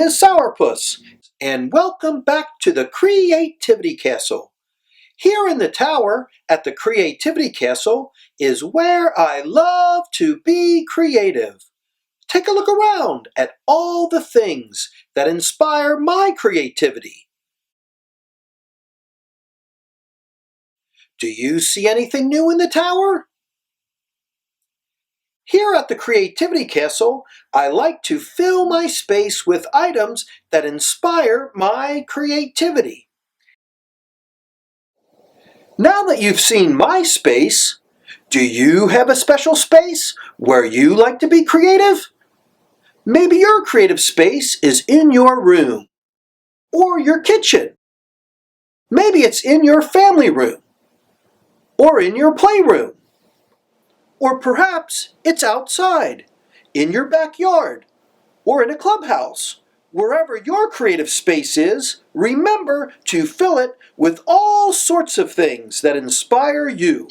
is Sauerpuss, and welcome back to the Creativity Castle. Here in the tower at the Creativity Castle is where I love to be creative. Take a look around at all the things that inspire my creativity. Do you see anything new in the tower? Here at the Creativity Castle, I like to fill my space with items that inspire my creativity. Now that you've seen my space, do you have a special space where you like to be creative? Maybe your creative space is in your room or your kitchen. Maybe it's in your family room or in your playroom. Or perhaps it's outside, in your backyard, or in a clubhouse. Wherever your creative space is, remember to fill it with all sorts of things that inspire you.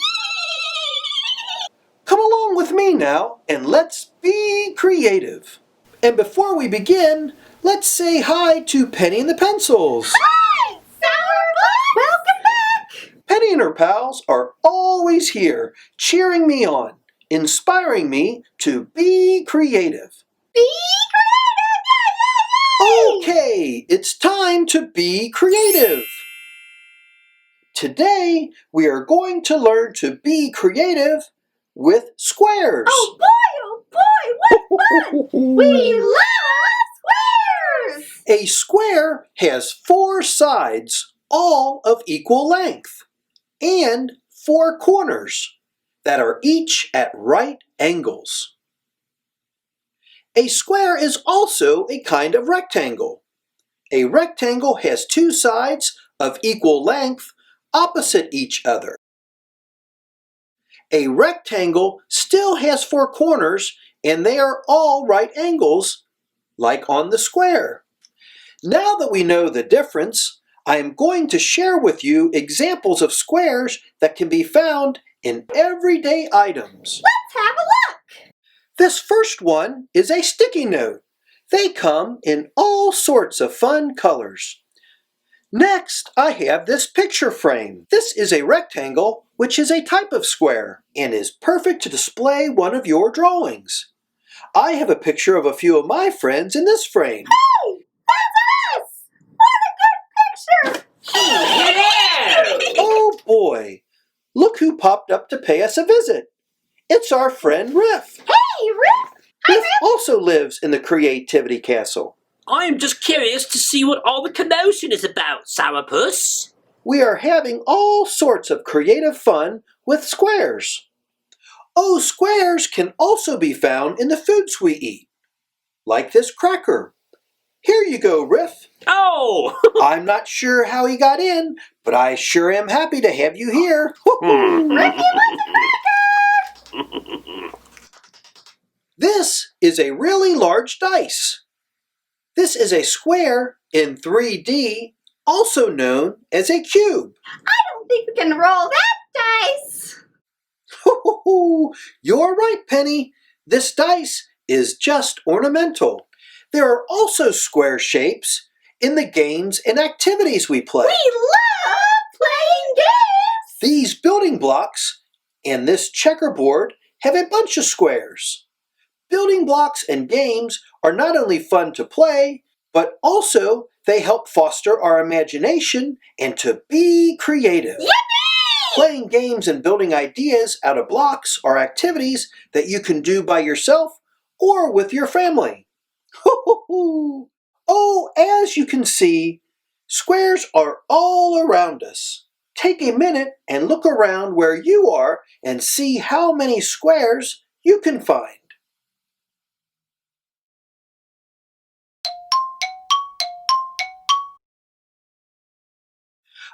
Come along with me now and let's be creative. And before we begin, let's say hi to Penny and the Pencils. Hi, Sauerpuss! Welcome back! Penny and her pals are always here, cheering me on, inspiring me to be creative. Be creative! Yay! Okay, it's time to be creative. Today, we are going to learn to be creative with squares. Oh boy, what fun! We love squares! A square has 4 sides, all of equal length, and 4 corners that are each at right angles. A square is also a kind of rectangle. A rectangle has 2 sides of equal length opposite each other. A rectangle still has 4 corners, and they are all right angles, like on the square. Now that we know the difference, I am going to share with you examples of squares that can be found in everyday items. Let's have a look! This first one is a sticky note. They come in all sorts of fun colors. Next, I have this picture frame. This is a rectangle, which is a type of square, and is perfect to display one of your drawings. I have a picture of a few of my friends in this frame. Hey, that's us! What a good picture! Hello! Oh boy, look who popped up to pay us a visit. It's our friend Riff. Hey, Riff! Riff also lives in the Creativity Castle. I am just curious to see what all the commotion is about, Sauerpuss. We are having all sorts of creative fun with squares. Oh, squares can also be found in the foods we eat, like this cracker. Here you go, Riff. Oh! I'm not sure how he got in, but I sure am happy to have you here. Riffy wants a cracker! This is a really large dice. This is a square in 3D, also known as a cube. I don't think we can roll that dice! You're right, Penny. This dice is just ornamental. There are also square shapes in the games and activities we play. We love playing games! These building blocks and this checkerboard have a bunch of squares. Building blocks and games are not only fun to play, but also they help foster our imagination and to be creative. Yippee! Playing games and building ideas out of blocks are activities that you can do by yourself or with your family. Oh, as you can see, squares are all around us. Take a minute and look around where you are and see how many squares you can find.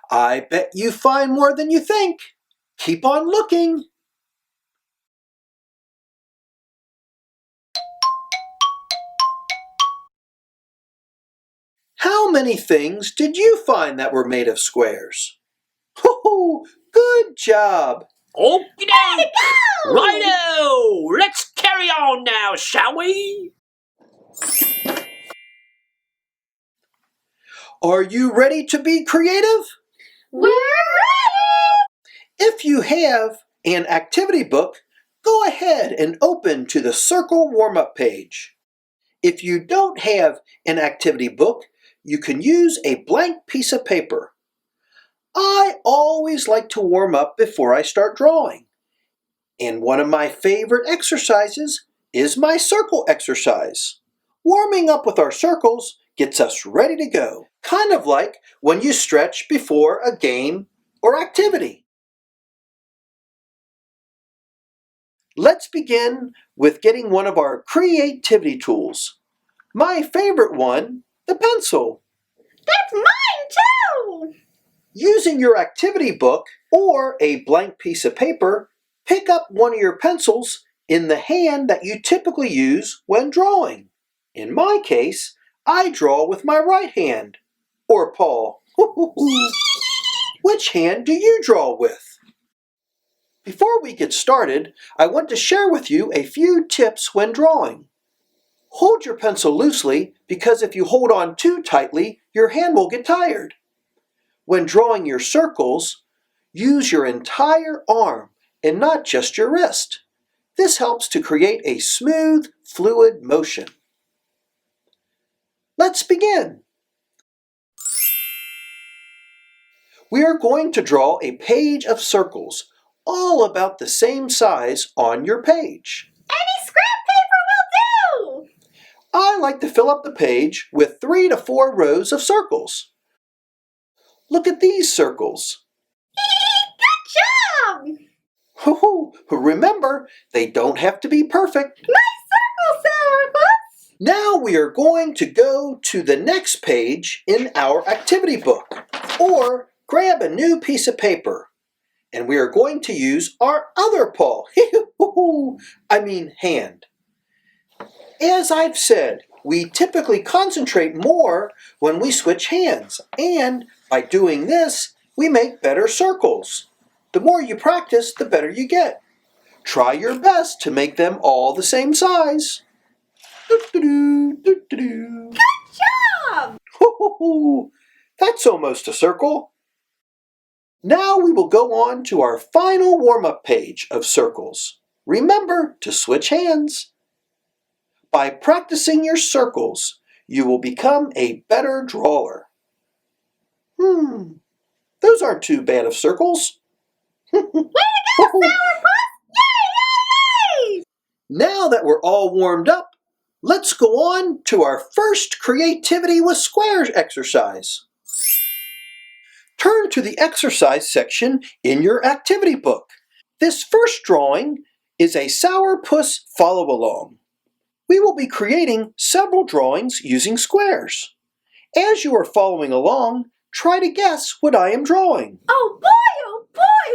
I bet you find more than you think. Keep on looking. How many things did you find that were made of squares? Good job. Okie-doke! Go! Righto! Let's carry on now, shall we? Are you ready to be creative? We're ready! If you have an activity book, go ahead and open to the circle warm-up page. If you don't have an activity book, you can use a blank piece of paper. I always like to warm up before I start drawing. And one of my favorite exercises is my circle exercise. Warming up with our circles gets us ready to go, kind of like when you stretch before a game or activity. Let's begin with getting one of our creativity tools. My favorite one, the pencil. That's mine too! Using your activity book or a blank piece of paper, pick up one of your pencils in the hand that you typically use when drawing. In my case, I draw with my right hand, or paw. Which hand do you draw with? Before we get started, I want to share with you a few tips when drawing. Hold your pencil loosely because if you hold on too tightly, your hand will get tired. When drawing your circles, use your entire arm and not just your wrist. This helps to create a smooth, fluid motion. Let's begin. We are going to draw a page of circles, all about the same size on your page. Any scrap paper will do! I like to fill up the page with 3 to 4 rows of circles. Look at these circles. Good job! Remember, they don't have to be perfect. Nice circle, Sauerpuss! Now we are going to go to the next page in our activity book, or grab a new piece of paper, and we are going to use our other paw, hand. As I've said, we typically concentrate more when we switch hands, and by doing this, we make better circles. The more you practice, the better you get. Try your best to make them all the same size. Good job! That's almost a circle. Now we will go on to our final warm-up page of circles. Remember to switch hands. By practicing your circles, you will become a better drawer. Those aren't too bad of circles. Way to go, Sauerpuss! Yay! Now that we're all warmed up, let's go on to our first Creativity with Squares exercise. Turn to the exercise section in your activity book. This first drawing is a Sauerpuss follow-along. We will be creating several drawings using squares. As you are following along, try to guess what I am drawing. Oh boy,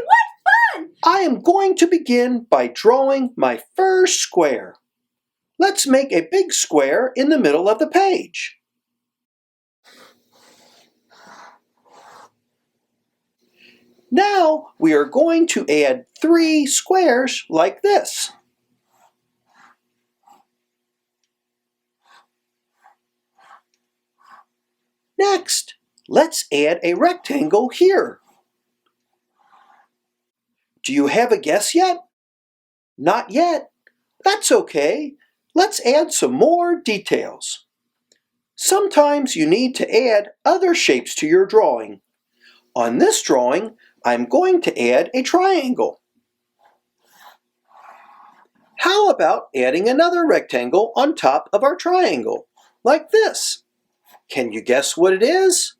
what fun! I am going to begin by drawing my first square. Let's make a big square in the middle of the page. Now we are going to add 3 squares like this. Next, let's add a rectangle here. Do you have a guess yet? Not yet. That's okay. Let's add some more details. Sometimes you need to add other shapes to your drawing. On this drawing, I'm going to add a triangle. How about adding another rectangle on top of our triangle, like this? Can you guess what it is?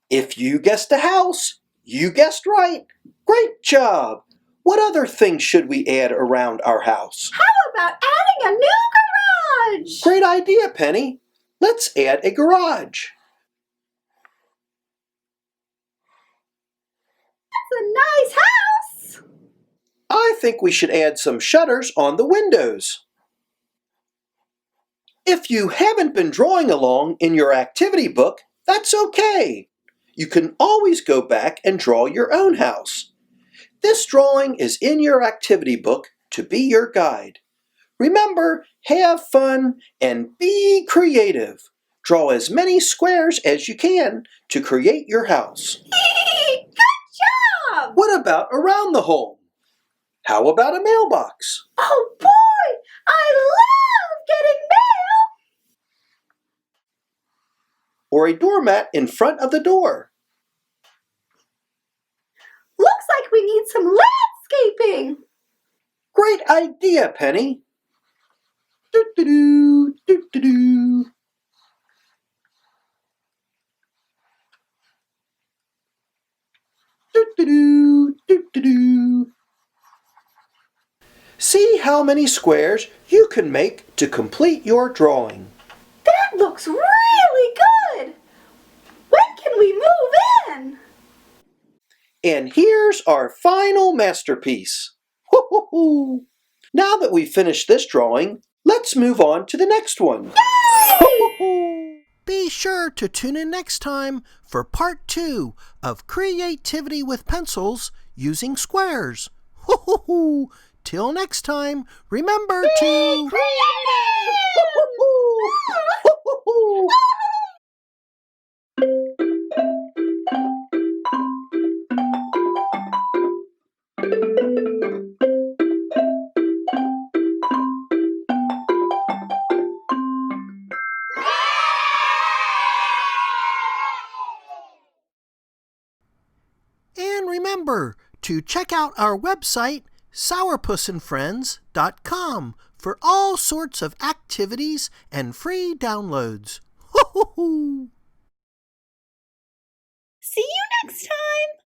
If you guessed a house, you guessed right. Great job! What other things should we add around our house? How about adding a new garage? Great idea, Penny. Let's add a garage. That's a nice house! I think we should add some shutters on the windows. If you haven't been drawing along in your activity book, that's okay. You can always go back and draw your own house. This drawing is in your activity book to be your guide. Remember, have fun and be creative. Draw as many squares as you can to create your house. Good job! What about around the home? How about a mailbox? Oh boy, I love getting mail! Or a doormat in front of the door? Looks like we need some landscaping! Great idea, Penny. Do-do-do, do-do-do. Do-do-do, do-do-do. See how many squares you can make to complete your drawing. That looks really good! When can we move in? And here's our final masterpiece. Hoo-hoo-hoo. Now that we've finished this drawing, let's move on to the next one. Be sure to tune in next time for part 2 of Creativity with Pencils using Squares. Till next time, remember to... And remember to check out our website, Sauerpussandfriends.com, for all sorts of activities and free downloads. See you next time!